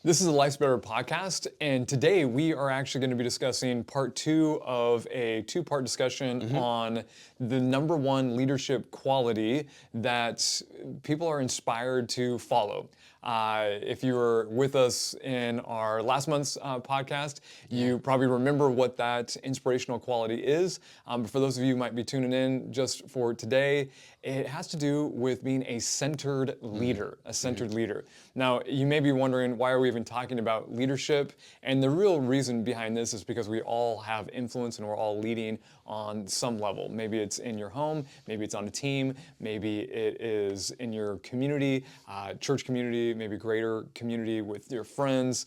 This is the Life's Better podcast, and today we are actually going to be discussing part two of a two-part discussion on the number one leadership quality that people are inspired to follow. If you were with us in our last month's podcast, you probably remember what that inspirational quality is. But for those of you who might be tuning in just for today, it has to do with being a centered leader, leader. Now, you may be wondering, why are we even talking about leadership? And the real reason behind this is because we all have influence and we're all leading on some level. Maybe it's in your home, maybe it's on a team, maybe it is in your community, church community, maybe greater community with your friends.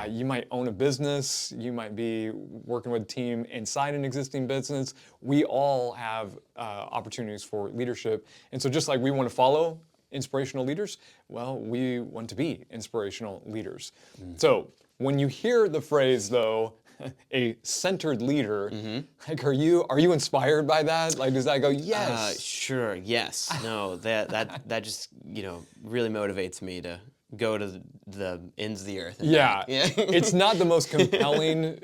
You might own a business, you might be working with a team inside an existing business. We all have opportunities for leadership. And so just like we want to follow inspirational leaders, well, we want to be inspirational leaders. So when you hear the phrase, though, a centered leader, like, are you inspired by that? Like, does that go, yes? Sure, yes. No, that just, really motivates me to go to the ends of the earth. Yeah. It's not the most compelling,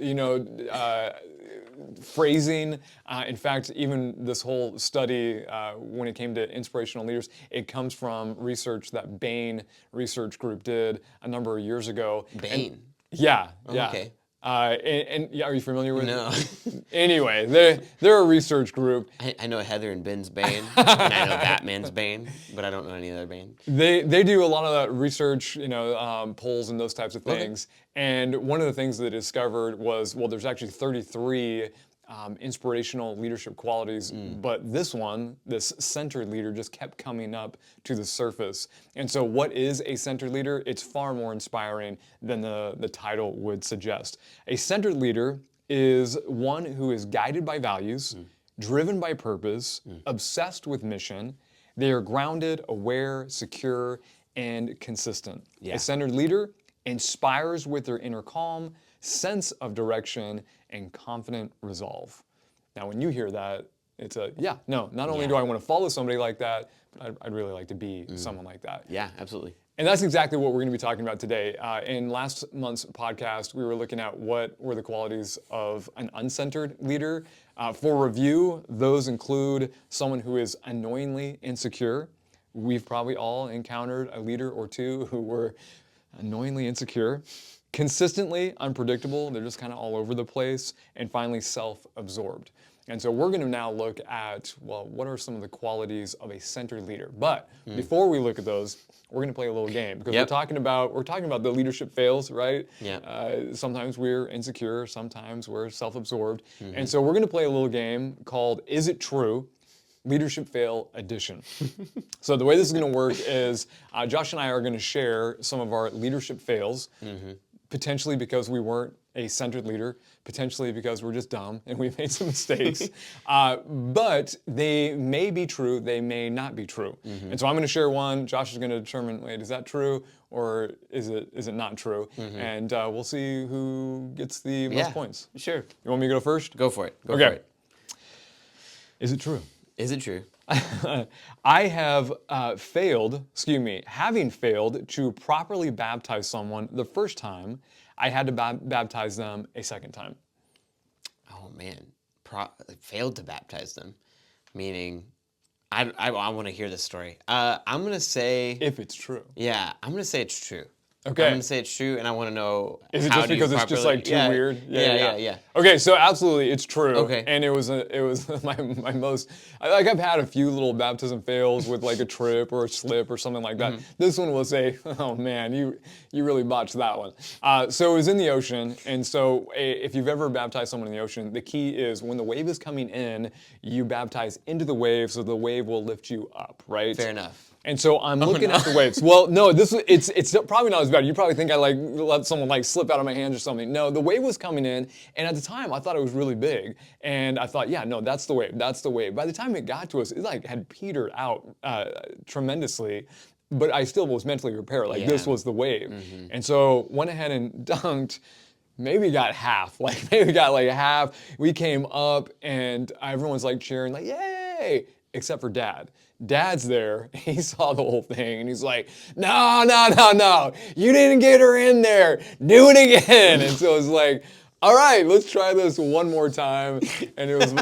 phrasing. In fact, even this whole study, when it came to inspirational leaders, it comes from research that Bain Research Group did a number of years ago. Bain? Yeah. Okay. And are you familiar with No. Anyway, they're a research group. I know Heather and Ben's Bane, and I know Batman's Bane, but I don't know any other Bane. They do a lot of that research, polls and those types of things. And one of the things that they discovered was, well, there's actually 33 inspirational leadership qualities, but this centered leader, just kept coming up to the surface. And so what is a centered leader? It's far more inspiring than the title would suggest. A centered leader is one who is guided by values, driven by purpose, obsessed with mission. They are grounded, aware, secure, and consistent. A centered leader inspires with their inner calm, sense of direction, and confident resolve. Now, when you hear that, it's not only do I want to follow somebody like that, but I'd really like to be someone like that. Yeah, absolutely. And that's exactly what we're going to be talking about today. In last month's podcast, we were looking at what were the qualities of an uncentered leader. For review, those include someone who is annoyingly insecure. We've probably all encountered a leader or two who were annoyingly insecure. Consistently unpredictable, they're just kind of all over the place. And finally, self-absorbed. And so we're going to now look at, well, what are some of the qualities of a centered leader? But before we look at those, we're going to play a little game because we're talking about the leadership fails, right? Sometimes we're insecure, sometimes we're self-absorbed. And so we're going to play a little game called Is It True? Leadership Fail Edition. So the way this is going to work is Josh and I are going to share some of our leadership fails, potentially because we weren't a centered leader, potentially because we're just dumb and we made some mistakes. But they may be true, they may not be true. And so I'm going to share one. Josh is going to determine, wait, is that true or is it not true? And we'll see who gets the most points. Sure. You want me to go first? Go for it. Go Okay. for it. Is it true? Is it true? I have having failed to properly baptize someone the first time, I had to baptize them a second time. Oh, man. Failed to baptize them. Meaning, I want to hear this story. I'm going to say... If it's true. Yeah, I'm going to say it's true. Okay. I'm going to say it's true, and I want to know Is it just because it's just like too weird? Yeah. Okay, so absolutely, it's true. Okay. And it was my most, like, I've had a few little baptism fails with like a trip or a slip or something like that. This one was oh man, you really botched that one. So it was in the ocean, and so if you've ever baptized someone in the ocean, the key is when the wave is coming in, you baptize into the wave so the wave will lift you up, right? Fair enough. And so I'm looking at the waves. Well, no, it's probably not as bad. You probably think I let someone slip out of my hands or something. No, the wave was coming in, and at the time I thought it was really big, and I thought, yeah, no, that's the wave. That's the wave. By the time it got to us, it had petered out tremendously, but I still was mentally prepared. This was the wave, and so went ahead and dunked. Maybe got half. Maybe got half. We came up, and everyone's cheering, yay! Except for Dad. Dad's there. He saw the whole thing and he's like, no, no, no, no. You didn't get her in there. Do it again. And so it's like, all right, let's try this one more time. And it was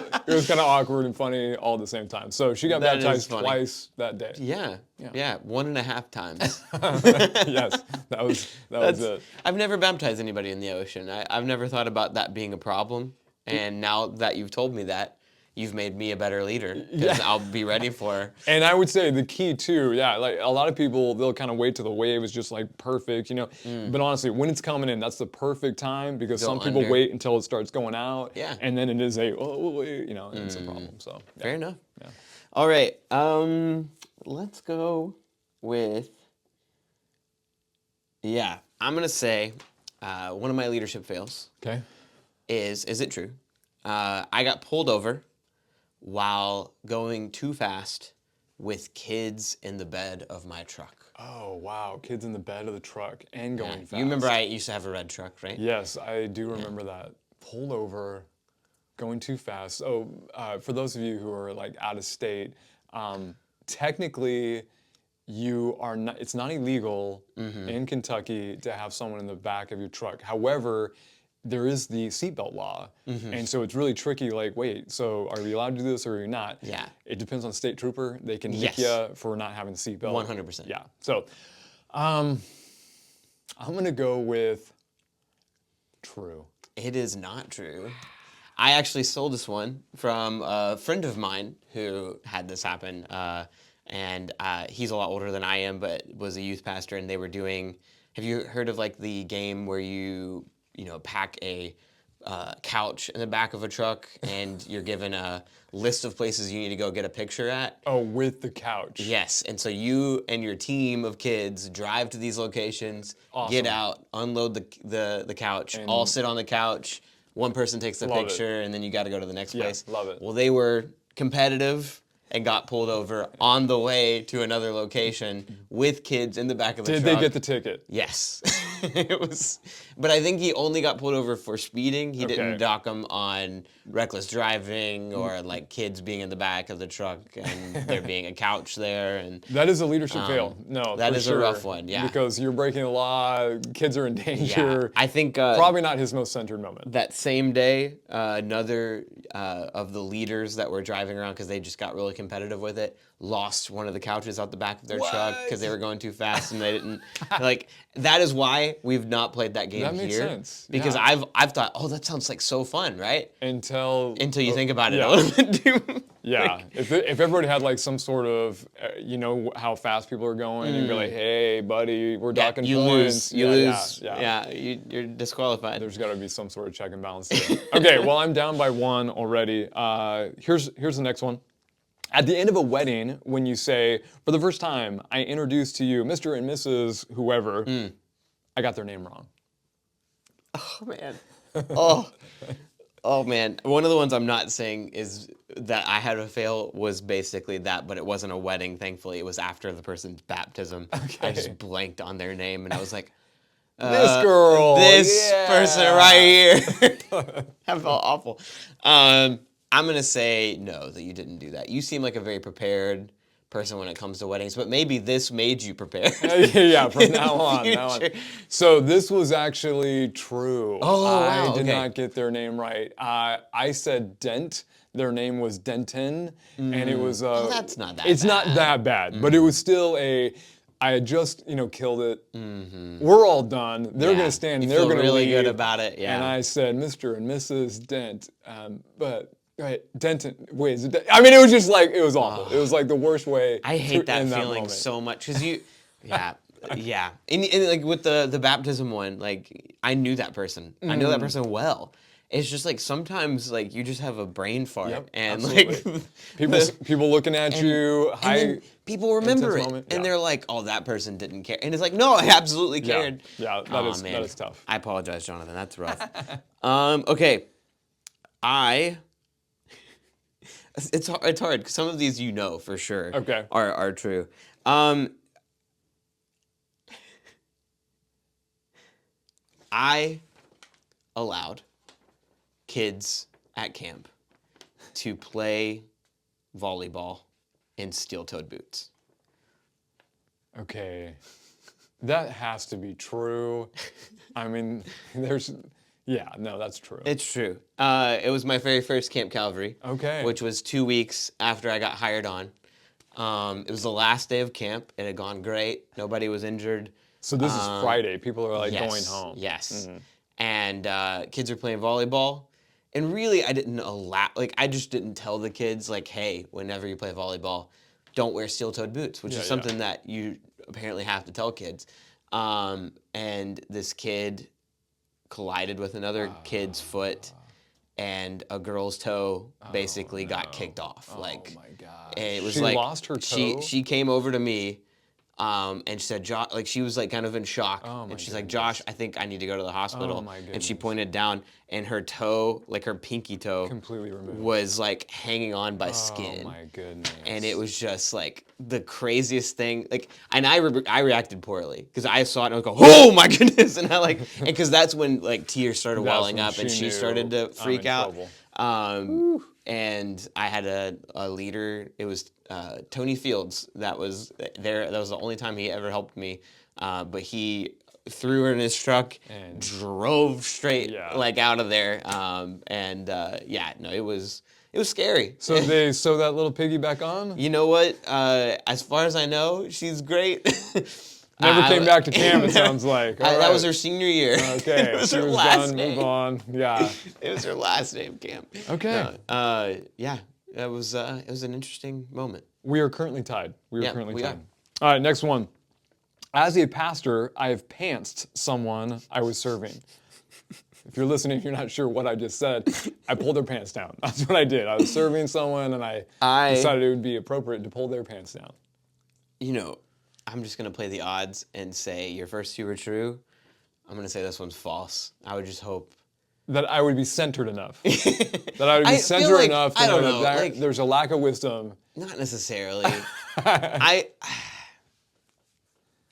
kind of awkward and funny all at the same time. So she got That is baptized funny. twice that day. Yeah. 1.5 times. Yes, that was it. I've never baptized anybody in the ocean. I've never thought about that being a problem. And now that you've told me that, you've made me a better leader because I'll be ready for. And I would say the key too, like a lot of people, they'll kind of wait till the wave is just like perfect, But honestly, when it's coming in, that's the perfect time because Go some people under. wait until it starts going out. Yeah. And then it is and it's a problem. So Fair enough. Yeah. All right. Let's go with. Yeah, I'm gonna say one of my leadership fails Okay. is it true? I got pulled over while going too fast with kids in the bed of my truck. Oh wow, kids in the bed of the truck and going fast. You remember I used to have a red truck, right? Yes, I do remember that. Pulled over, going too fast. So for those of you who are like out of state, technically you are not, it's not illegal in Kentucky to have someone in the back of your truck. However, there is the seatbelt law. And so it's really tricky, like, wait, so are you allowed to do this or are you not? Yeah. It depends on state trooper. They can nick Yes. you for not having the seatbelt. 100%. Yeah. So I'm gonna go with true. It is not true. I actually sold this one from a friend of mine who had this happen. And he's a lot older than I am, but was a youth pastor, and they were doing. Have you heard of like the game where you pack a couch in the back of a truck and you're given a list of places you need to go get a picture at? Oh, with the couch. Yes, and so you and your team of kids drive to these locations, get Awesome. out, unload the couch, all sit on the couch. One person takes the Love it. picture, and then you got to go to the next place. love it. Well, they were competitive and got pulled over on the way to another location with kids in the back of the Did truck. they get the ticket? Yes. It was, but I think he only got pulled over for speeding. He didn't Okay. dock him on reckless driving or like kids being in the back of the truck and there being a couch there. And That is a leadership fail. No, that for is a sure. rough one, yeah. Because you're breaking the law, kids are in yeah, danger. I think Probably not his most centered moment. that same day, another of the leaders that were driving around because they just got really competitive with it, lost one of the couches out the back of their truck because they were going too fast and they didn't like. That is why we've not played that game That makes here. sense, Because yeah. I've thought, oh, that sounds like so fun, right? Until Until you think about it yeah. a little bit too. Yeah, if everybody had like some sort of, how fast people are going, you'd be like, hey, buddy, we're docking you points. lose. You Yeah, lose. Yeah. You're disqualified. There's got to be some sort of check and balance there. Okay, well, I'm down by one already. Here's the next one. At the end of a wedding, when you say, for the first time, I introduce to you Mr. and Mrs. whoever, I got their name wrong. Oh man. Oh. Oh man. One of the ones I'm not saying is that I had a fail was basically that, but it wasn't a wedding, thankfully. It was after the person's baptism. I Okay. just blanked on their name and I was like, This girl. this yeah. person right here. I felt awful. I'm gonna say no, that you didn't do that. You seem like a very prepared person when it comes to weddings, but maybe this made you prepared. Yeah, from now on. Future. So this was actually true. Oh, I wow, did okay. not get their name right. I said Dent. Their name was Denton, and it was. that's not that It's not bad. that bad, but it was still a. I had just killed it. We're all done. They're Yeah. gonna stand. You They're feel gonna really leave. good about it. Yeah. And I said, Mr. and Mrs. Dent, but. Wait, Denton. Wait, is it? I mean, it was just like it was awful. It was like the worst way. I hate to that end feeling moment. so much because you, yeah, yeah. And like with the baptism one, like I knew that person. I know that person well. It's just like sometimes like you just have a brain fart Yep, and absolutely. like people looking at you. and then people remember it intense moment, and yeah. they're like, oh, that person didn't care, and it's like, no, I absolutely Yeah, cared. yeah, that Aw, is- that is tough. I apologize, Jonathan. That's rough. Okay, It's hard because some of these for sure. Okay. Are true. I allowed kids at camp to play volleyball in steel-toed boots. Okay. That has to be true. I mean, yeah, no, that's true. It's true. It was my very first Camp Calvary. Okay. Which was 2 weeks after I got hired on. It was the last day of camp. It had gone great. Nobody was injured. So this is Friday. People are like Yes, going home. Yes. And kids are playing volleyball. And really, I just didn't tell the kids, like, hey, whenever you play volleyball, don't wear steel-toed boots, which is something that you apparently have to tell kids. And this kid collided with another kid's foot, and a girl's toe basically got kicked off. Oh my gosh. And it was She like lost her toe? She came over to me, and she said, "Josh," like she was like kind of in shock, Oh my and she's like, "Josh, I think I need to go to the hospital." Oh my And she goodness. pointed down, and her toe, like her pinky toe, Completely removed. was like hanging on by skin. Oh my goodness. And it was just like the craziest thing. Like, and I reacted poorly because I saw it and I was go, "Oh my goodness!" And and because that's when like tears started That's welling when up and she she knew, started to I'm freak in out. trouble. And I had a leader. It was Tony Fields. That was there. That was the only time he ever helped me. But he threw her in his truck and drove straight like out of there. It was scary. So they sew that little piggy back on? You know what? As far as I know, she's great. Never came back to camp, it sounds like. All That right. was her senior year. Okay, It was she her was last done, day. move on. Yeah. It was her last day of camp. Okay. Yeah, it was an interesting moment. We are currently tied. We are Yeah, currently we tied. are. All right, next one. As a pastor, I have pantsed someone I was serving. If you're listening, you're not sure what I just said. I pulled their pants down. That's what I did. I was serving someone, and I decided it would be appropriate to pull their pants down. You know, I'm just gonna play the odds and say your first two were true. I'm gonna say this one's false. I would just hope That I would be centered enough. That I would be I feel centered like- enough to I don't know know, that like- there's a lack of wisdom. not necessarily.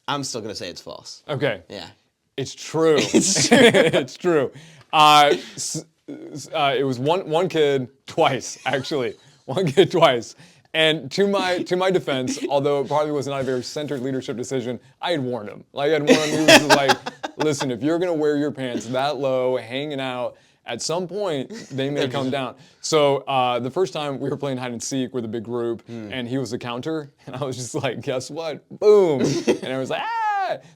I'm still gonna say it's false. Okay. Yeah. It's true. It's true. It was one kid twice, actually. One kid twice. And to my defense, although it probably was not a very centered leadership decision, I had warned him. Like I had warned him. He was just like, "Listen, if you're gonna wear your pants that low, hanging out, at some point they may come down." So the first time we were playing hide and seek with a big group, and he was the counter, and I was just like, "Guess what? Boom!" And I was like, "Ah!"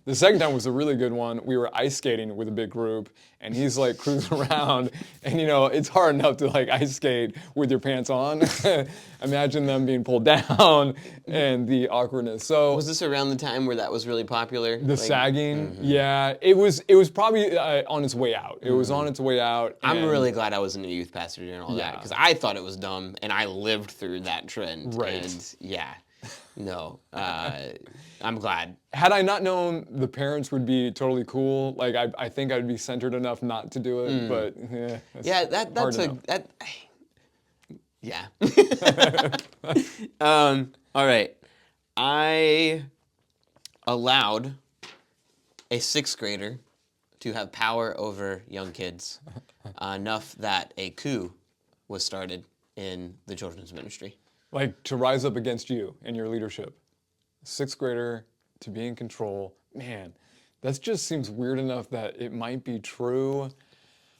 The second time was a really good one. We were ice skating with a big group, and he's like cruising around, and you know it's hard enough to like ice skate with your pants on. Imagine them being pulled down and the awkwardness. So Was this around the time where that was really popular? the sagging, yeah, it was probably on its way out. It was on its way out. I'm and- really glad I wasn't a youth pastor during all that Yeah. because I thought it was dumb and I lived through that trend. Right. And yeah, no, I'm glad. Had I not known the parents would be totally cool, like I think I'd be centered enough not to do it. But it's Yeah, hard that's to a know. that. Yeah. All right. I allowed a sixth grader to have power over young kids enough that a coup was started in the children's ministry. Like to rise up against you and your leadership. Sixth grader to be in control. Man, that just seems weird enough that it might be true.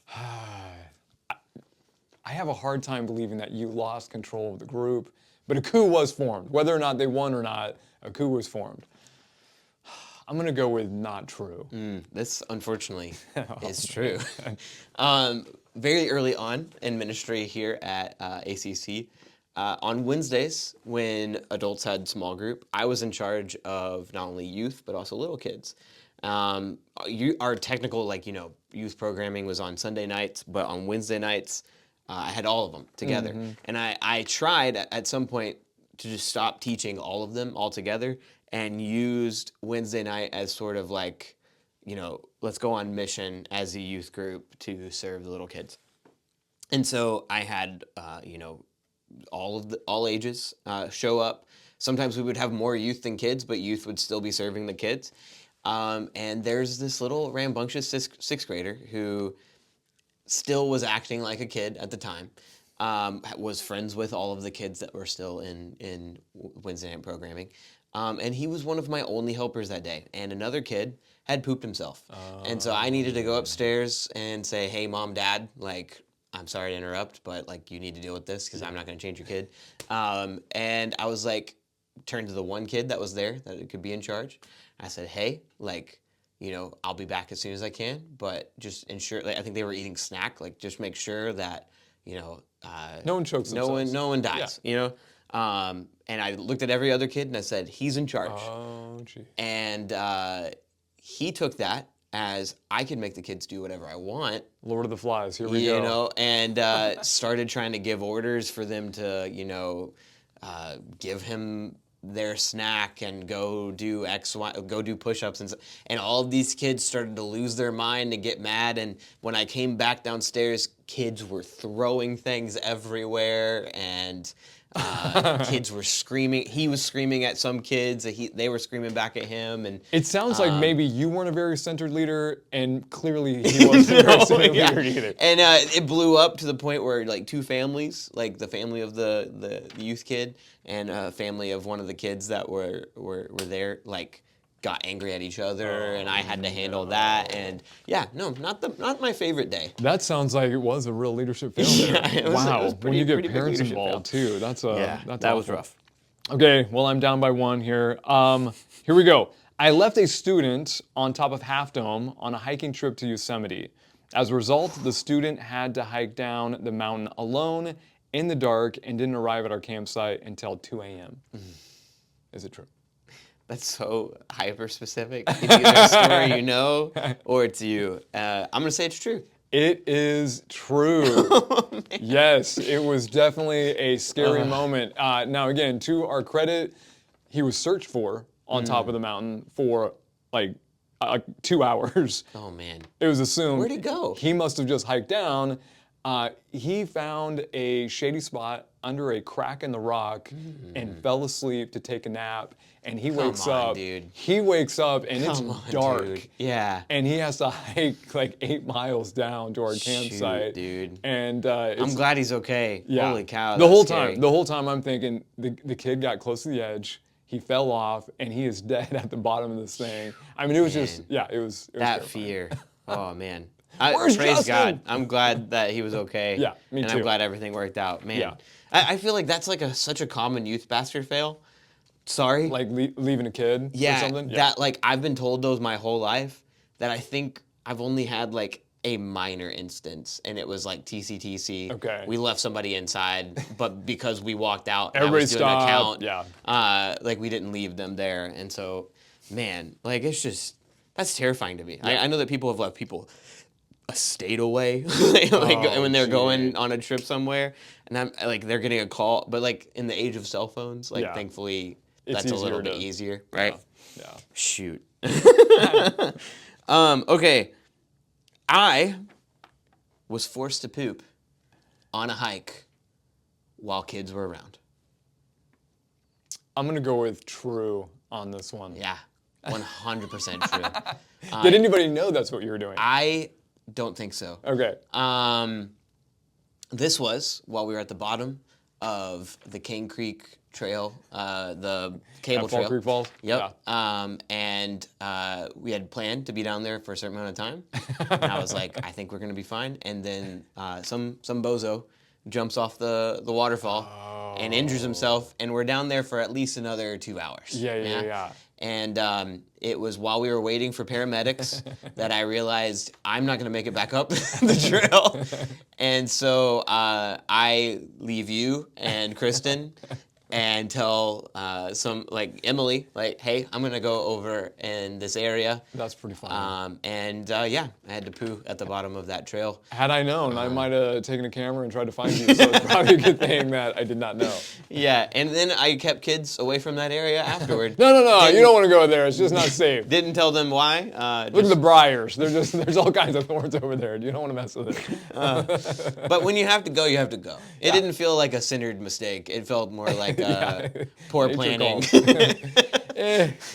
I have a hard time believing that you lost control of the group, but a coup was formed. Whether or not they won or not, a coup was formed. I'm gonna go with not true. This, unfortunately, is true. Very early on in ministry here at ACC, on Wednesdays, when adults had small group, I was in charge of not only youth, but also little kids. Our technical, youth programming was on Sunday nights, but on Wednesday nights, I had all of them together. And I tried at some point to just stop teaching all of them altogether and used Wednesday night as sort of like, let's go on mission as a youth group to serve the little kids. And so I had, all ages show up. Sometimes we would have more youth than kids, but youth would still be serving the kids. And there's this little rambunctious sixth grader who still was acting like a kid at the time. was friends with all of the kids that were still in Wednesday night programming. And he was one of my only helpers that day. And another kid had pooped himself. And so I needed to go upstairs and say, hey, mom, dad, like, I'm sorry to interrupt, but like, you need to deal with this because I'm not going to change your kid. And I was like, turned to the one kid that was there that could be in charge. I said, hey, like, you know, I'll be back as soon as I can, but just ensure, like, I think they were eating snack, like, just make sure that, you know, No one chokes themselves. no one dies, you know? And I looked at every other kid and I said, he's in charge. Oh, gee. And he took that as I can make the kids do whatever I want. Lord of the Flies, here we go. You know, and started trying to give orders for them to, you know, give him their snack and go do go do push-ups and all of these kids started to lose their mind and get mad. And when I came back downstairs, kids were throwing things everywhere and kids were screaming. He was screaming at some kids. They were screaming back at him. And It sounds like maybe you weren't a very centered leader, and clearly he wasn't a very centered leader either. And it blew up to the point where like two families, like the family of the youth kid and a family of one of the kids that were there, like got angry at each other, and I had to handle that. And yeah, no, not my favorite day. That sounds like it was a real leadership failure. Yeah, it was- wow, it was when pretty- you get pretty big parents leadership involved fail. too, that's That was awful. rough. Okay, well, I'm down by one here. Here we go. I left a student on top of Half Dome on a hiking trip to Yosemite. As a result, the student had to hike down the mountain alone in the dark and didn't arrive at our campsite until 2 a.m. Is it true? That's so hyper specific. It's either a story you know or it's you. I'm gonna say it's true. It is true. Yes, it was definitely a scary moment. Now, again, to our credit, he was searched for on top of the mountain for like 2 hours. Oh man. It was assumed. Where'd he go? He must have just hiked down. He found a shady spot under a crack in the rock and fell asleep to take a nap. And he wakes on, up. dude. He wakes up and it's Come on, dark. dude. Yeah. And he has to hike like 8 miles down to our campsite. Dude. And I'm glad he's okay. yeah. Holy cow. The whole that's scary. time, the whole time I'm thinking the kid got close to the edge. He fell off and he is dead at the bottom of this thing. I mean, it was just, yeah, it was that terrifying. fear. Oh man. Where's Praise Justin? God. I'm glad that he was okay. Yeah, me and too. I'm glad everything worked out. Man. Yeah. I feel like that's like such a common youth pastor fail. Sorry. Like leaving a kid or yeah, something? that like I've been told those my whole life that I think I've only had like a minor instance, and it was like TCTC. Okay. We left somebody inside, but because we walked out, and Everybody I was doing an stopped, account. yeah. Like we didn't leave them there, and so, man, like it's just that's terrifying to me. I know that people have left people a state away, like when they're going on a trip somewhere, and I'm like they're getting a call, but like in the age of cell phones, like Yeah. thankfully It's that's a little easier bit to- easier, right? Yeah. Shoot. Okay. I was forced to poop on a hike while kids were around. I'm going to go with true on this one. Yeah, 100% true. Did anybody know that's what you were doing? I don't think so. Okay. This was while we were at the bottom of the Cane Creek Trail, the cable At Fall trail. Creek Falls? Yep. And we had planned to be down there for a certain amount of time. And I was like, I think we're gonna be fine. And then some bozo jumps off the waterfall and injures himself, and we're down there for at least another 2 hours. Yeah. And it was while we were waiting for paramedics that I realized I'm not going to make it back up the trail. And so I leave you and Kristen and tell some, like Emily, like, hey, I'm going to go over in this area. That's pretty funny. Yeah, I had to poo at the bottom of that trail. Had I known, I might have taken a camera and tried to find you. So it's probably a good thing that I did not know. Yeah, and then I kept kids away from that area afterward. No. Didn't- You don't want to go there. It's just not safe. Didn't tell them why. Look at the briars. There's all kinds of thorns over there. You don't want to mess with it. But when you have to go, you have to go. It didn't feel like a centered mistake. It felt more like poor Nature planning. calls.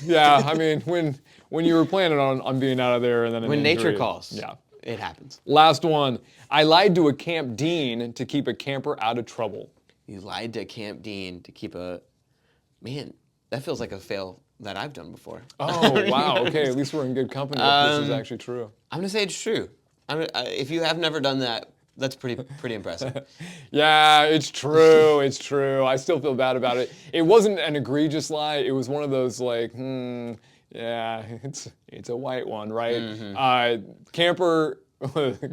Yeah, I mean, when you were planning on being out of there and then an When nature injury, calls. Yeah. It happens. Last one. I lied to a camp dean to keep a camper out of trouble. You lied to Camp Dean to keep a... Man, that feels like a fail that I've done before. Oh, wow. Okay, at least we're in good company if this is actually true. I'm going to say it's true. If you have never done that, that's pretty impressive. Yeah, it's true. It's true. I still feel bad about it. It wasn't an egregious lie. It was one of those like, yeah, it's a white one, right? Camper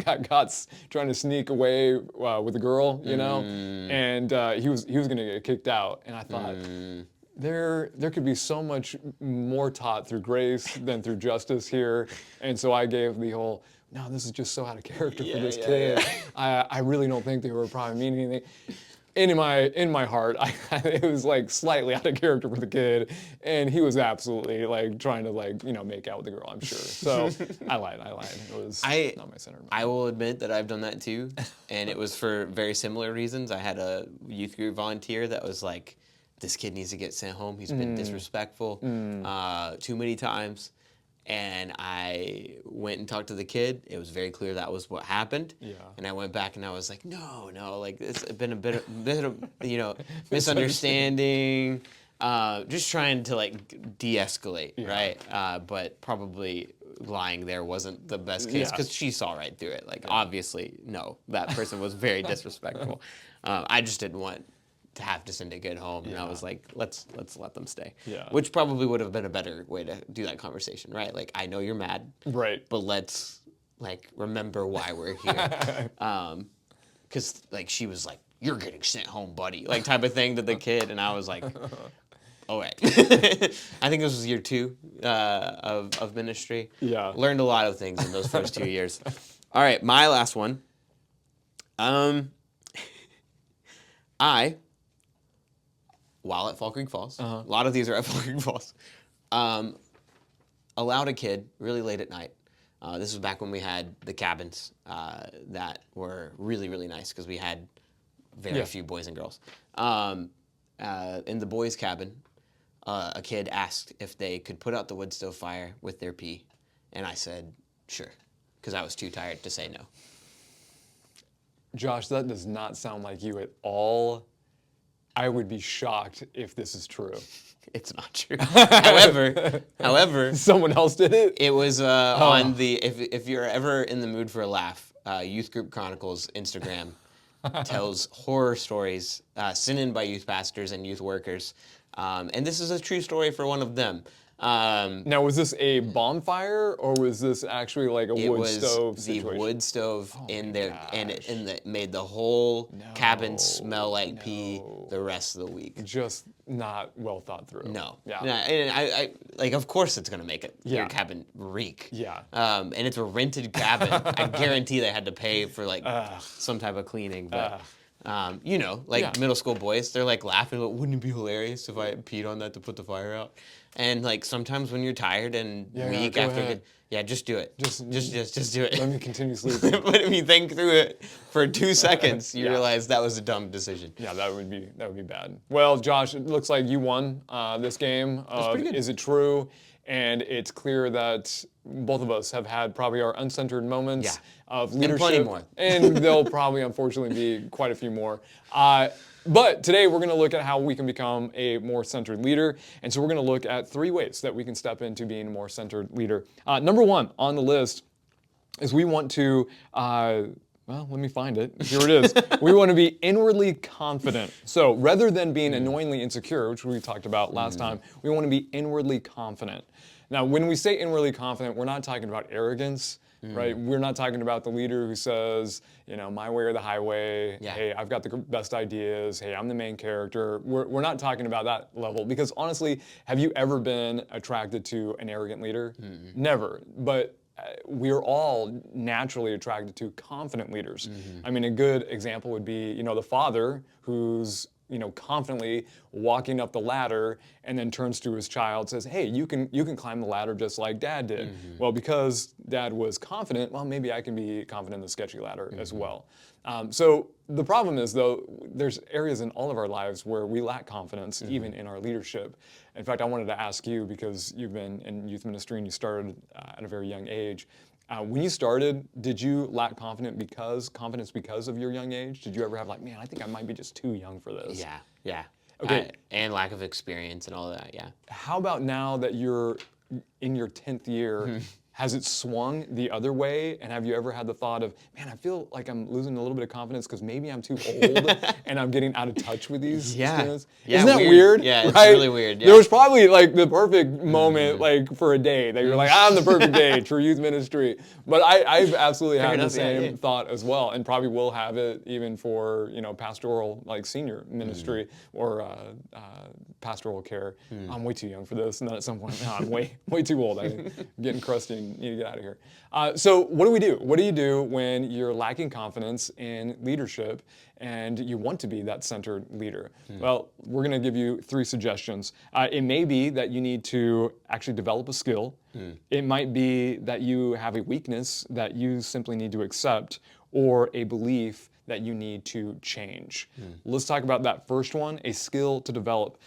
got caught trying to sneak away with a girl, you know, and he was gonna get kicked out. And I thought there could be so much more taught through grace than through justice here. And so I gave the whole, no, this is just so out of character for this kid. I really don't think they were probably meaning anything. And in my heart, it was like slightly out of character for the kid, and he was absolutely like trying to make out with the girl, I'm sure. So I lied. It was not my center. I will admit that I've done that too, and it was for very similar reasons. I had a youth group volunteer that was like, this kid needs to get sent home. He's been disrespectful too many times. And I went and talked to the kid. It was very clear that was what happened. Yeah. And I went back and I was like, no, like it's been a bit of misunderstanding. Just trying to like de-escalate, right? But probably lying there wasn't the best case because she saw right through it. Like obviously, no, that person was very disrespectful. I just didn't want to have to send a kid home, and I was like, let's let them stay. Yeah. Which probably would have been a better way to do that conversation, right? Like, I know you're mad, Right. but let's like remember why we're here. Because like she was like, "You're getting sent home, buddy," like type of thing to the kid, and I was like, "All right." I think this was year 2 of ministry. Yeah. Learned a lot of things in those first 2 years. All right, my last one. While at Fall Creek Falls, a lot of these are at Fall Creek Falls, allowed a kid really late at night. This was back when we had the cabins that were really, really nice because we had very few boys and girls. In the boys' cabin, a kid asked if they could put out the wood stove fire with their pee, and I said, sure, because I was too tired to say no. Josh, that does not sound like you at all. I would be shocked if this is true. It's not true. However, someone else did it. It was on the if you're ever in the mood for a laugh, Youth Group Chronicles Instagram tells horror stories sent in by youth pastors and youth workers, and this is a true story for one of them. Now, was this a bonfire or was this actually like a wood stove situation? It was the wood stove in there, and it made the whole cabin smell like pee the rest of the week. Just not well thought through. No. Yeah. And I like, of course it's gonna make your cabin reek. Yeah. And it's a rented cabin. I guarantee they had to pay for like some type of cleaning, but. Middle school boys, they're like laughing, but wouldn't it be hilarious if I peed on that to put the fire out? And like sometimes when you're tired and week after, just do it. Just do it. Let me continue sleeping. But if you think through it for 2 seconds, you realize that was a dumb decision. Yeah, that would be bad. Well, Josh, it looks like you won this game. pretty good. Is it true? And it's clear that both of us have had probably our uncentered moments of leadership. And plenty more. And there'll probably, unfortunately, be quite a few more. But today we're going to look at how we can become a more centered leader. And so we're going to look at 3 ways that we can step into being a more centered leader. Number 1 on the list is we want to... well, let me find it. Here it is. We want to be inwardly confident. So rather than being annoyingly insecure, which we talked about last time, we want to be inwardly confident. Now, when we say inwardly confident, we're not talking about arrogance, right? We're not talking about the leader who says, my way or the highway. Yeah. Hey, I've got the best ideas. Hey, I'm the main character. We're not talking about that level because honestly, have you ever been attracted to an arrogant leader? Never. But we're all naturally attracted to confident leaders. I mean, a good example would be, the father who's, confidently walking up the ladder and then turns to his child, says, hey, you can climb the ladder just like Dad did. Well, because Dad was confident, well, maybe I can be confident in the sketchy ladder as well. So the problem is, though, there's areas in all of our lives where we lack confidence, even in our leadership. In fact, I wanted to ask you, because you've been in youth ministry and you started at a very young age, When you started, did you lack confidence because of your young age? Did you ever have like, man, I think I might be just too young for this? Yeah. Okay. And lack of experience and all that, yeah. How about now that you're in your 10th year, has it swung the other way? And have you ever had the thought of, man, I feel like I'm losing a little bit of confidence because maybe I'm too old and I'm getting out of touch with these students? Yeah, Isn't that weird? Yeah, it's right? really weird. Yeah. There was probably like the perfect moment like for a day that you're like, I'm the perfect age for youth ministry. But I've absolutely had the enough, yeah, same thought as well, and probably will have it even for pastoral like senior ministry or pastoral care. I'm way too young for this, and then at some point, no, I'm way too old. I'm getting crusty and need to get out of here. So what do we do? What do you do when you're lacking confidence in leadership and you want to be that centered leader? Well, we're going to give you 3 suggestions. It may be that you need to actually develop a skill. It might be that you have a weakness that you simply need to accept, or a belief that you need to change. Let's talk about that first one, a skill to develop.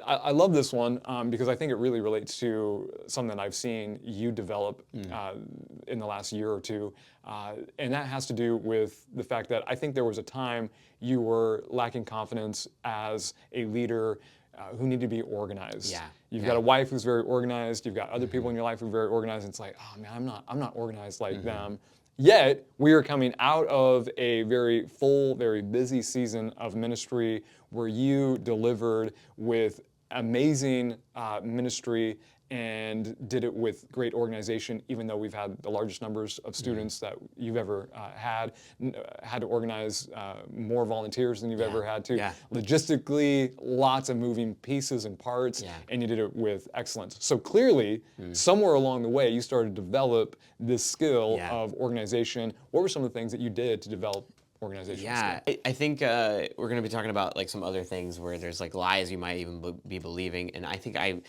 I love this one because I think it really relates to something that I've seen you develop in the last year or two. And that has to do with the fact that I think there was a time you were lacking confidence as a leader who need to be organized. You've got a wife who's very organized. You've got other people in your life who are very organized. And it's like, oh man, I'm not organized like them. Yet we are coming out of a very full, very busy season of ministry where you delivered with amazing ministry and did it with great organization, even though we've had the largest numbers of students that you've ever had to organize more volunteers than you've ever had to. Logistically, lots of moving pieces and parts, and you did it with excellence. So clearly, somewhere along the way, you started to develop this skill of organization. What were some of the things that you did to develop organization? I think we're going to be talking about like some other things where there's like lies you might even be believing, and I think I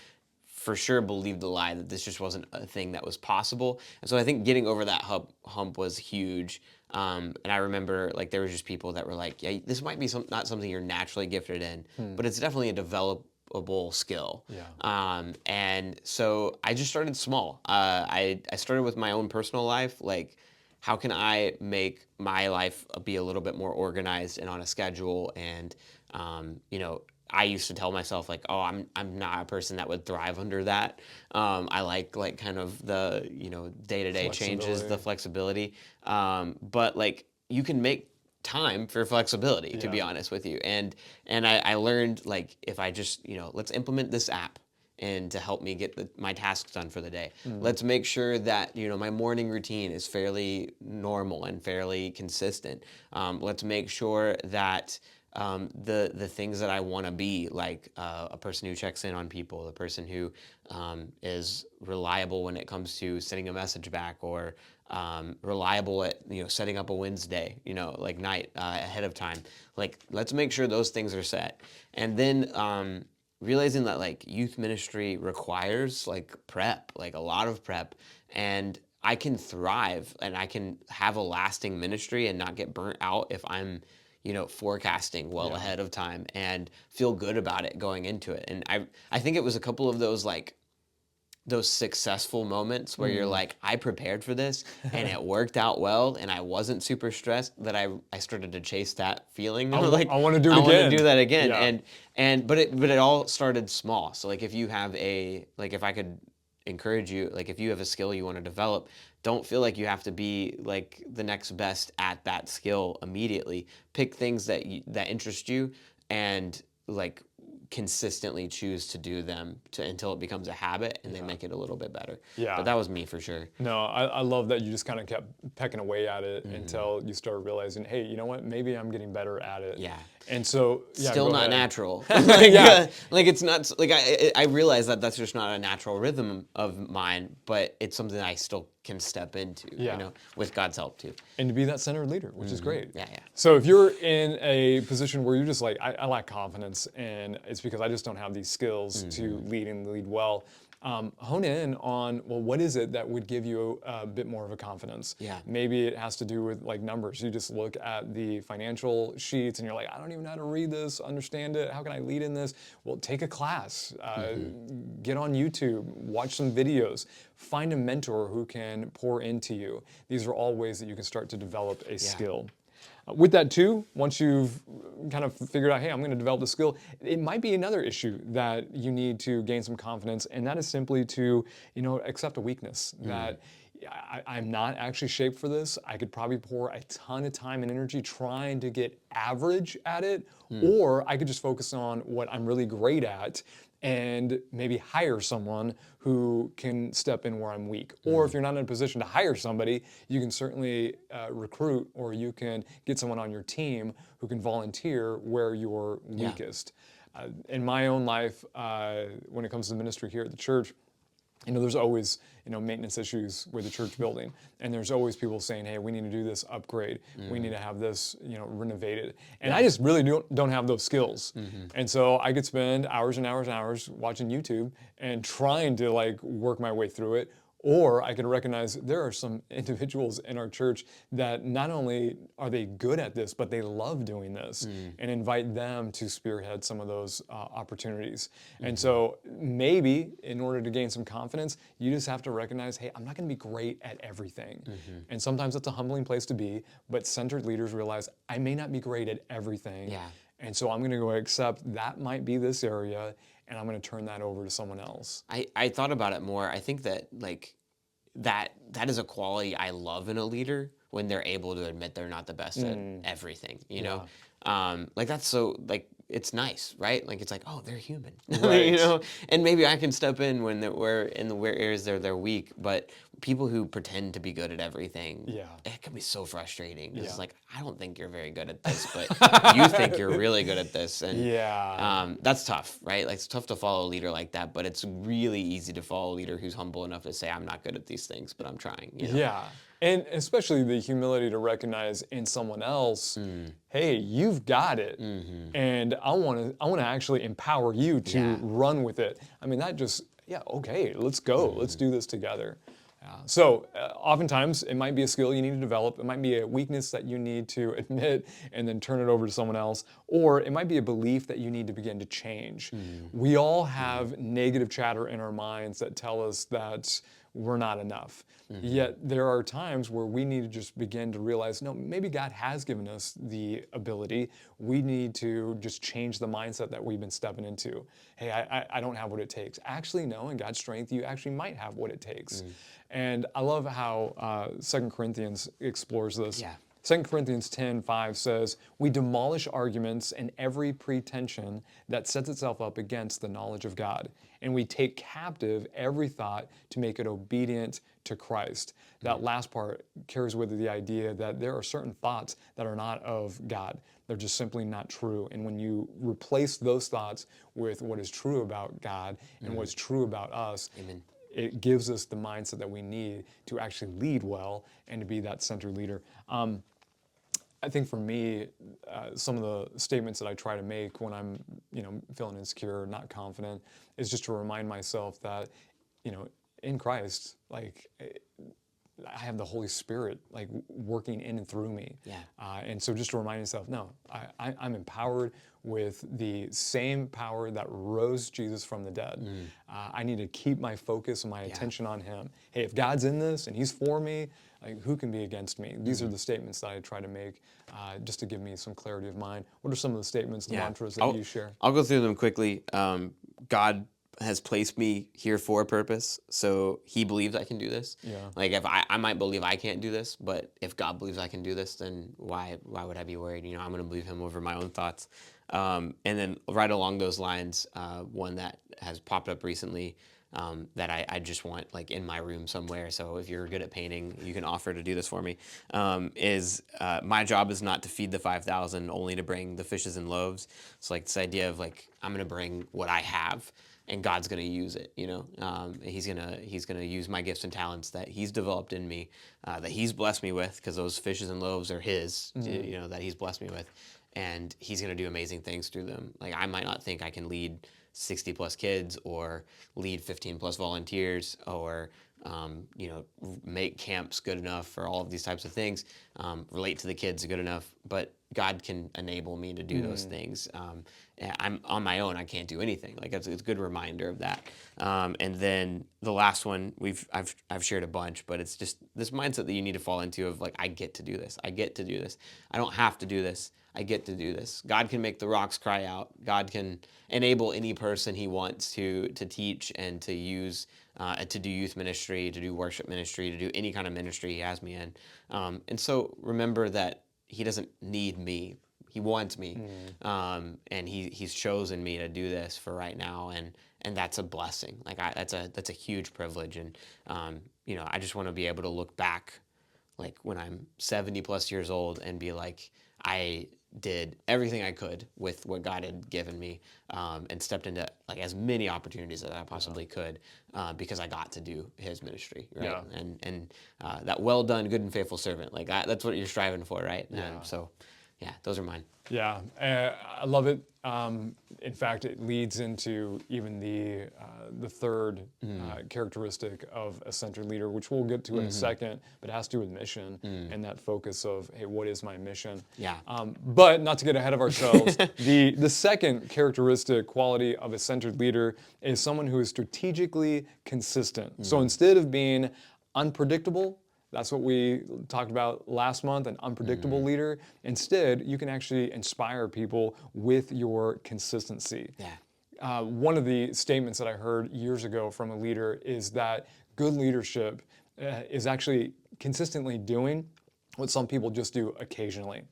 for sure believed the lie that this just wasn't a thing that was possible. And so I think getting over that hump was huge. And I remember like there was just people that were like, yeah, this might be not something you're naturally gifted in, but it's definitely a developable skill. And so I just started small. I started with my own personal life, like how can I make my life be a little bit more organized and on a schedule? And I used to tell myself like, oh, I'm not a person that would thrive under that. I like kind of the day-to-day changes, the flexibility. But like you can make time for flexibility, to be honest with you. And I learned like if I just let's implement this app and to help me get my tasks done for the day. Let's make sure that my morning routine is fairly normal and fairly consistent. Let's make sure that the things that I want to be, like a person who checks in on people, a person who is reliable when it comes to sending a message back, or reliable at setting up a Wednesday, like night ahead of time. Like let's make sure those things are set, and then realizing that like youth ministry requires like prep, like a lot of prep, and I can thrive and I can have a lasting ministry and not get burnt out if I'm forecasting well ahead of time and feel good about it going into it. And I think it was a couple of those like those successful moments where you're like, I prepared for this and it worked out well and I wasn't super stressed, that I started to chase that feeling. I like want to do it I again. want to do that again. But it all started small. So like if you have if I could encourage you, like if you have a skill you want to develop, don't feel like you have to be like the next best at that skill immediately. Pick things that interest you and like consistently choose to do them until it becomes a habit and they make it a little bit better. But that was me for sure. No, I love that you just kind of kept pecking away at it until you started realizing, hey, you know what? Maybe I'm getting better at it. And so, still not ahead. natural. Like it's not like I realize that that's just not a natural rhythm of mine, but it's something I still can step into, with God's help too. And to be that centered leader, which is great. Yeah. So if you're in a position where you're just like, I lack confidence and it's because I just don't have these skills to lead and lead well, hone in on, well, what is it that would give you a bit more of a confidence? Yeah. Maybe it has to do with like numbers. You just look at the financial sheets and you're like, I don't even know how to read this, understand it. How can I lead in this? Well, take a class, get on YouTube, watch some videos, find a mentor who can pour into you. These are all ways that you can start to develop a skill. With that too, once you've kind of figured out, hey, I'm going to develop the skill, it might be another issue that you need to gain some confidence, and that is simply to, accept a weakness that I'm not actually shaped for this. I could probably pour a ton of time and energy trying to get average at it, or I could just focus on what I'm really great at and maybe hire someone who can step in where I'm weak. Or if you're not in a position to hire somebody, you can certainly recruit, or you can get someone on your team who can volunteer where you're weakest. In my own life, when it comes to ministry here at the church, there's always, maintenance issues with the church building. And there's always people saying, hey, we need to do this upgrade. We need to have this, renovated. And I just really don't have those skills. And so I could spend hours and hours and hours watching YouTube and trying to work my way through it. Or I could recognize there are some individuals in our church that not only are they good at this, but they love doing this, and invite them to spearhead some of those opportunities. And so maybe in order to gain some confidence, you just have to recognize, hey, I'm not going to be great at everything. And sometimes that's a humbling place to be, but centered leaders realize I may not be great at everything. And so I'm going to go accept that might be this area, and I'm going to turn that over to someone else. I thought about it more. I think that that is a quality I love in a leader, when they're able to admit they're not the best at everything, that's so it's nice, right? It's oh, they're human, Right. and maybe I can step in when we're in the where areas they're weak, but people who pretend to be good at everything, it can be so frustrating. It's I don't think you're very good at this, but you think you're really good at this, and that's tough, right? It's tough to follow a leader like that, but it's really easy to follow a leader who's humble enough to say, I'm not good at these things, but I'm trying. Yeah. And especially the humility to recognize in someone else, hey, you've got it, and I want to actually empower you to run with it. I mean, that just, okay, let's go. Let's do this together. So oftentimes it might be a skill you need to develop. It might be a weakness that you need to admit and then turn it over to someone else. Or it might be a belief that you need to begin to change. We all have negative chatter in our minds that tell us that we're not enough. Yet there are times where we need to just begin to realize, no, maybe God has given us the ability. We need to just change the mindset that we've been stepping into. Hey, I don't have what it takes. Actually, no, in God's strength, you actually might have what it takes. And I love how 2 Corinthians explores this. 2 Corinthians 10:5 says, we demolish arguments and every pretension that sets itself up against the knowledge of God. And we take captive every thought to make it obedient to Christ. That last part carries with it the idea that there are certain thoughts that are not of God. They're just simply not true. And when you replace those thoughts with what is true about God and what's true about us, it gives us the mindset that we need to actually lead well and to be that centered leader. I think for me, some of the statements that I try to make when I'm, feeling insecure, not confident, is just to remind myself that, in Christ, I have the Holy Spirit working in and through me. And so just to remind myself, no, I'm empowered with the same power that rose Jesus from the dead. I need to keep my focus and my attention on Him. Hey, if God's in this and He's for me, who can be against me? These are the statements that I try to make just to give me some clarity of mind. What are some of the statements, the mantras that you share? I'll go through them quickly. God has placed me here for a purpose, so He believes I can do this. If I might believe I can't do this, but if God believes I can do this, then why would I be worried? I'm going to believe Him over my own thoughts. And then right along those lines, one that has popped up recently that I just want in my room somewhere. So if you're good at painting, you can offer to do this for me. Is my job is not to feed the 5,000, only to bring the fishes and loaves. So this idea of I'm going to bring what I have, and God's going to use it. He's gonna use my gifts and talents that He's developed in me, that He's blessed me with, because those fishes and loaves are His. That He's blessed me with, and He's going to do amazing things through them. I might not think I can lead 60 plus kids or lead 15 plus volunteers or make camps good enough for all of these types of things, relate to the kids good enough, but God can enable me to do those things. I'm on my own. I can't do anything. Like it's a good reminder of that. And then the last one I've shared a bunch, but it's just this mindset that you need to fall into of like, I get to do this. I get to do this. I don't have to do this. I get to do this. God can make the rocks cry out. God can enable any person He wants to teach and to use, to do youth ministry, to do worship ministry, to do any kind of ministry He has me in. And so remember that He doesn't need me. He wants me, and He's chosen me to do this for right now, and that's a blessing. Like that's a huge privilege, and I just want to be able to look back, like when I'm 70 plus years old, and be like, I did everything I could with what God had given me, and stepped into like as many opportunities as I possibly could, because I got to do His ministry, right? Yeah. And that well done, good and faithful servant, like that's what you're striving for, right? Yeah. So, yeah, those are mine. Yeah, I love it. In fact, it leads into even the third characteristic of a centered leader, which we'll get to in a second, but it has to do with mission and that focus of, hey, what is my mission? Yeah. But not to get ahead of ourselves, the second characteristic quality of a centered leader is someone who is strategically consistent. So instead of being unpredictable, that's what we talked about last month, an unpredictable leader. Instead, you can actually inspire people with your consistency. Yeah. One of the statements that I heard years ago from a leader is that good leadership is actually consistently doing what some people just do occasionally.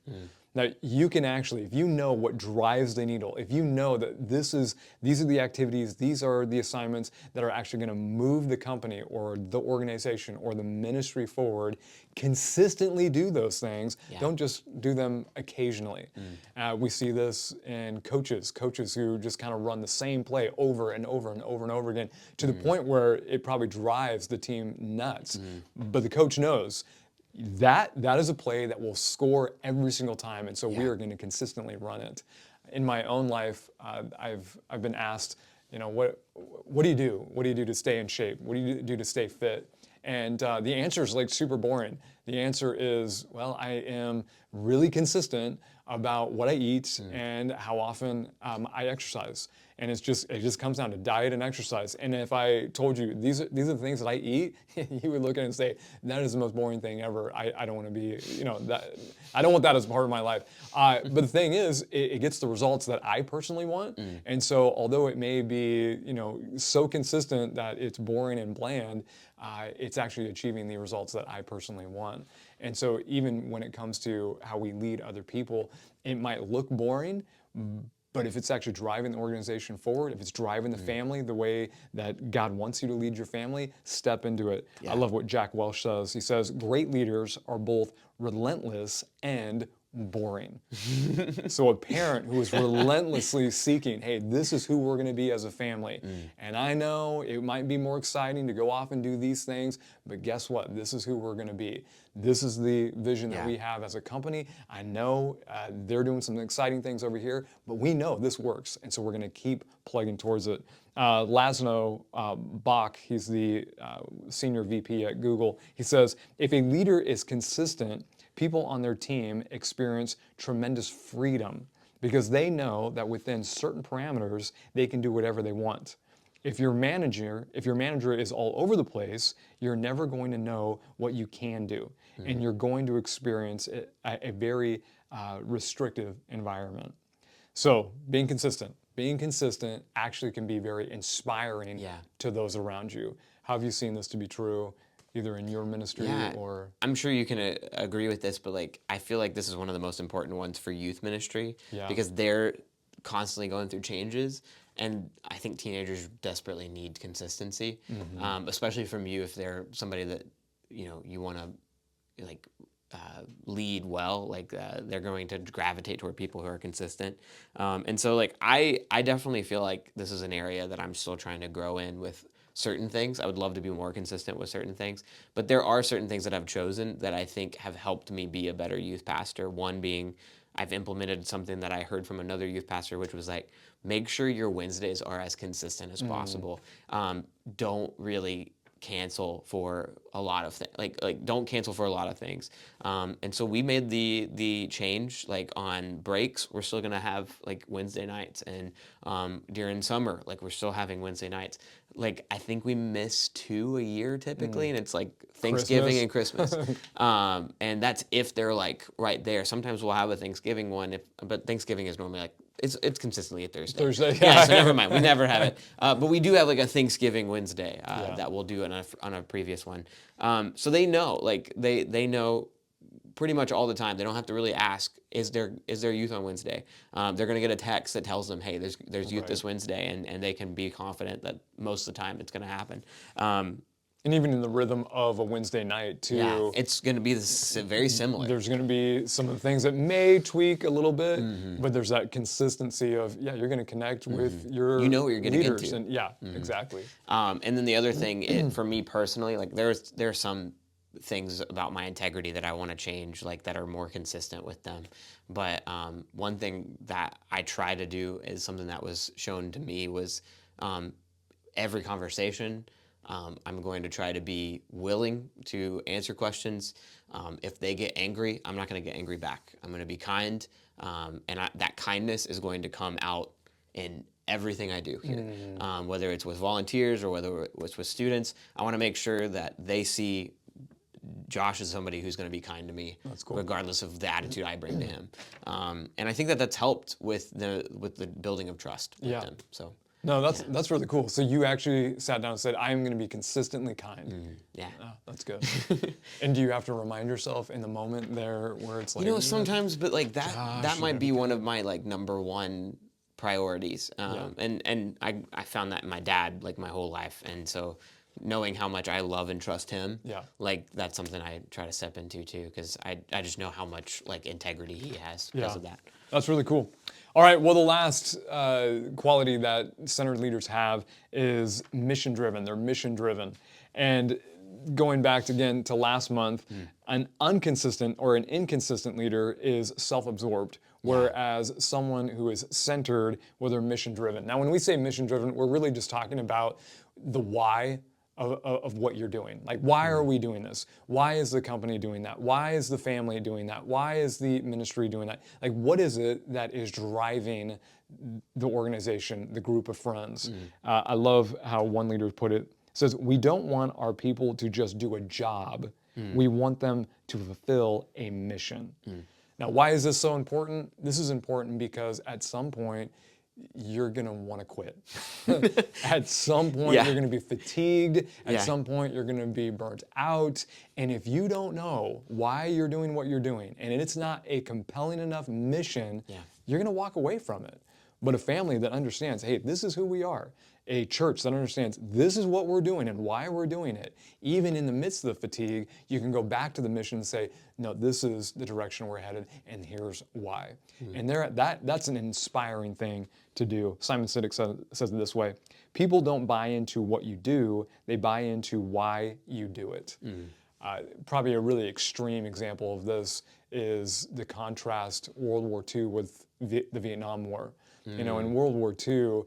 Now, you can actually, if you know what drives the needle, if you know that these are the activities, these are the assignments that are actually going to move the company or the organization or the ministry forward, consistently do those things. Yeah. Don't just do them occasionally. We see this in coaches who just kind of run the same play over and over and over and over again to the point where it probably drives the team nuts. But the coach knows that is a play that will score every single time, and so we are going to consistently run it. In my own life, I've been asked, what do you do? What do you do to stay in shape? What do you do to stay fit? And the answer is like super boring. The answer is, well, I am really consistent about what I eat and how often I exercise. And it just comes down to diet and exercise. And if I told you these are the things that I eat, you would look at it and say, that is the most boring thing ever. I don't want to be, I don't want that as part of my life. But the thing is, it gets the results that I personally want. And so although it may be, so consistent that it's boring and bland, it's actually achieving the results that I personally want. And so even when it comes to how we lead other people, it might look boring, but if it's actually driving the organization forward, if it's driving the family the way that God wants you to lead your family, step into it. Yeah. I love what Jack Welch says. He says, great leaders are both relentless and boring. So a parent who is relentlessly seeking, hey, this is who we're going to be as a family. And I know it might be more exciting to go off and do these things, but guess what? This is who we're going to be. This is the vision that we have as a company. I know they're doing some exciting things over here, but we know this works. And so we're going to keep plugging towards it. Laszlo Bock, he's the senior VP at Google. He says, if a leader is consistent, people on their team experience tremendous freedom because they know that within certain parameters, they can do whatever they want. If your manager is all over the place, you're never going to know what you can do. And you're going to experience a very restrictive environment. So being consistent actually can be very inspiring to those around you. How have you seen this to be true, either in your ministry or? I'm sure you can agree with this, but I feel like this is one of the most important ones for youth ministry because they're constantly going through changes. And I think teenagers desperately need consistency, especially from you if they're somebody that you want to lead well. They're going to gravitate toward people who are consistent. And so I definitely feel like this is an area that I'm still trying to grow in with certain things. I would love to be more consistent with certain things, but there are certain things that I've chosen that I think have helped me be a better youth pastor. One being I've implemented something that I heard from another youth pastor, which was make sure your Wednesdays are as consistent as possible. Don't really cancel for a lot of things. Like don't cancel for a lot of things. And so we made the change. Like on breaks, we're still gonna have like Wednesday nights, and during summer, like we're still having Wednesday nights. Like I think we miss 2 a year typically, and it's like Thanksgiving and Christmas. And that's if they're like right there. Sometimes we'll have a Thanksgiving one, but Thanksgiving is normally like it's consistently a Thursday. Thursday, Yeah, so never mind. We never have it. But we do have like a Thanksgiving Wednesday that we'll do on a previous one. So they know, like they know pretty much all the time. They don't have to really ask, is there youth on Wednesday? They're gonna get a text that tells them, hey, there's youth this Wednesday, and they can be confident that most of the time it's gonna happen. And even in the rhythm of a Wednesday night too. Yeah, it's going to be very similar. There's going to be some of the things that may tweak a little bit, but there's that consistency of, you're going to connect with your You know what you're getting leaders. into. And exactly. And then the other thing, for me personally, like there are some things about my integrity that I want to change, like that are more consistent with them. But one thing that I try to do is something that was shown to me was every conversation. I'm going to try to be willing to answer questions. If they get angry, I'm not going to get angry back. I'm going to be kind, and that kindness is going to come out in everything I do here. Whether it's with volunteers or whether it's with students, I want to make sure that they see Josh is somebody who's going to be kind to me, regardless of the attitude I bring to him. And I think that that's helped with the building of trust with them. So. No, that's really cool. So you actually sat down and said, "I am going to be consistently kind." Yeah. Oh, that's good. And do you have to remind yourself in the moment there where it's like, sometimes, but like that might be one of my like number one priorities. And I found that in my dad like my whole life, and so knowing how much I love and trust him, like that's something I try to step into too, because I just know how much like integrity he has because of that. That's really cool. All right, well, the last quality that centered leaders have is mission-driven. They're mission-driven. And going back again to last month, an inconsistent leader is self-absorbed, whereas someone who is centered, well, they're mission-driven. Now, when we say mission-driven, we're really just talking about the why of what you're doing. Like, why are we doing this? Why is the company doing that? Why is the family doing that? Why is the ministry doing that? Like, what is it that is driving the organization, the group of friends? I love how one leader put it. Says, we don't want our people to just do a job. We want them to fulfill a mission. Now, why is this so important? This is important because at some point, you're going to want to quit. At some point, you're going to be fatigued. At some point, you're going to be burnt out. And if you don't know why you're doing what you're doing, and it's not a compelling enough mission, you're going to walk away from it. But a family that understands, hey, this is who we are. A church that understands this is what we're doing and why we're doing it. Even in the midst of the fatigue, you can go back to the mission and say, no, this is the direction we're headed, and here's why. And that's an inspiring thing to do. Simon Sinek says it this way: people don't buy into what you do, they buy into why you do it. Probably a really extreme example of this is the contrast World War II with the Vietnam War. You know, in World War II,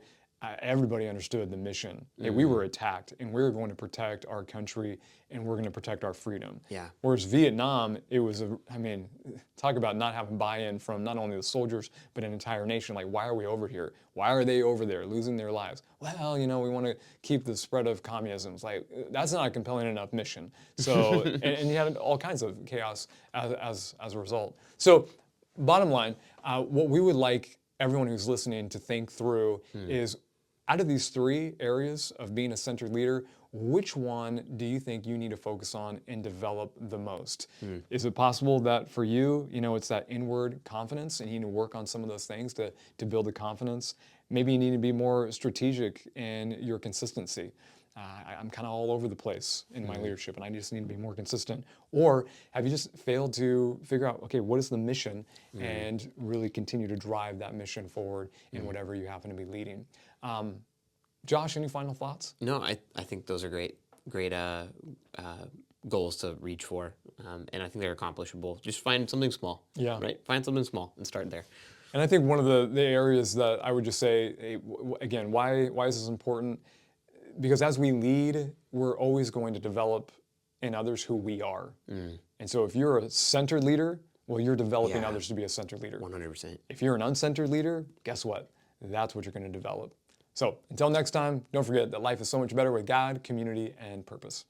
everybody understood the mission. Hey, we were attacked, and we were going to protect our country, and we're going to protect our freedom. Whereas Vietnam, it was, talk about not having buy-in from not only the soldiers, but an entire nation. Like, why are we over here? Why are they over there losing their lives? Well, we want to keep the spread of communism. It's like, that's not a compelling enough mission. So, and you had all kinds of chaos as a result. So, bottom line, what we would like everyone who's listening to think through is, out of these three areas of being a centered leader, which one do you think you need to focus on and develop the most? Is it possible that for you, it's that inward confidence and you need to work on some of those things to build the confidence? Maybe you need to be more strategic in your consistency. I'm kind of all over the place in my leadership, and I just need to be more consistent. Or have you just failed to figure out, okay, what is the mission, and really continue to drive that mission forward in whatever you happen to be leading? Josh, any final thoughts? No, I think those are great goals to reach for, and I think they're accomplishable. Just find something small, right? Find something small and start there. And I think one of the areas that I would just say, again, why is this important? Because as we lead, we're always going to develop in others who we are. And so if you're a centered leader, well, you're developing Yeah. others to be a centered leader. 100%. If you're an uncentered leader, guess what? That's what you're going to develop. So until next time, don't forget that life is so much better with God, community, and purpose.